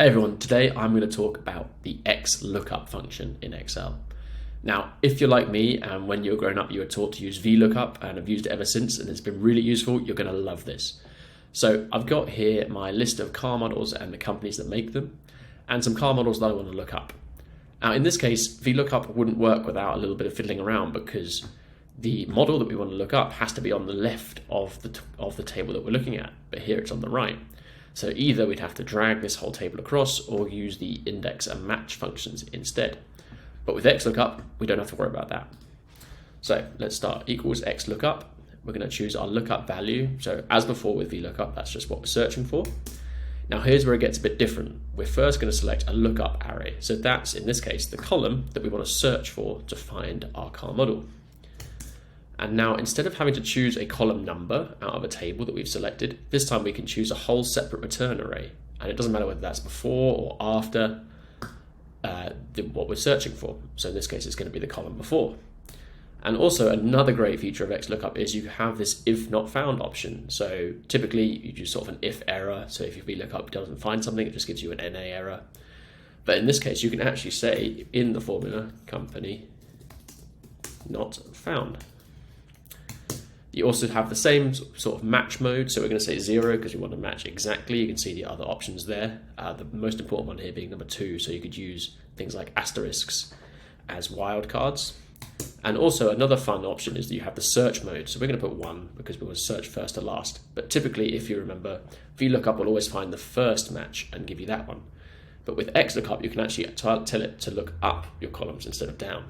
Hey everyone, today I'm going to talk about the XLOOKUP function in Excel. Now, if you're like me and when you were growing up you were taught to use VLOOKUP and I've used it ever since and it's been really useful, you're going to love this. So I've got here my list of car models and the companies that make them and some car models that I want to look up. Now in this case, VLOOKUP wouldn't work without a little bit of fiddling around because the model that we want to look up has to be on the left of the table that we're looking at, but here it's on the right. So either we'd have to drag this whole table across or use the index and match functions instead. But with XLOOKUP, we don't have to worry about that. So let's start equals XLOOKUP. We're going to choose our lookup value. So as before with VLOOKUP, that's just what we're searching for. Now here's where it gets a bit different. We're first going to select a lookup array. So that's, in this case, the column that we want to search for to find our car model. And now instead of having to choose a column number out of a table that we've selected, this time we can choose a whole separate return array. And it doesn't matter whether that's before or after what we're searching for. So in this case, it's going to be the column before. And also another great feature of XLOOKUP is you have this if not found option. So typically you do sort of an if error. So if your VLOOKUP doesn't find something, it just gives you an NA error. But in this case, you can actually say in the formula, company not found. You also have the same sort of match mode, so we're going to say 0 because we want to match exactly. You can see the other options there. The most important one here being number 2, so you could use things like asterisks as wildcards. And also another fun option is that you have the search mode, so we're going to put 1 because we want to search first to last. But typically, if you remember, VLOOKUP will always find the first match and give you that one. But with XLOOKUP, you can actually tell it to look up your columns instead of down.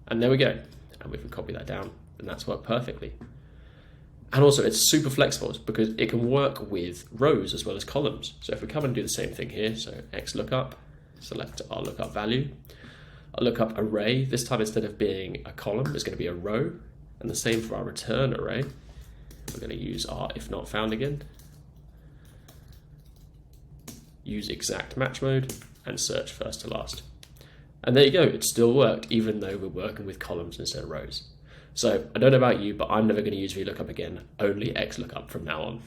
And there we go. And we can copy that down. And that's worked perfectly. And also it's super flexible because it can work with rows as well as columns. So if we come and do the same thing here, so XLOOKUP, select our lookup value, our lookup array, this time instead of being a column, it's going to be a row, and the same for our return array. We're going to use our if not found again, use exact match mode, and search first to last. And there you go, it still worked even though we're working with columns instead of rows. So I don't know about you, but I'm never going to use VLOOKUP again, only XLOOKUP from now on.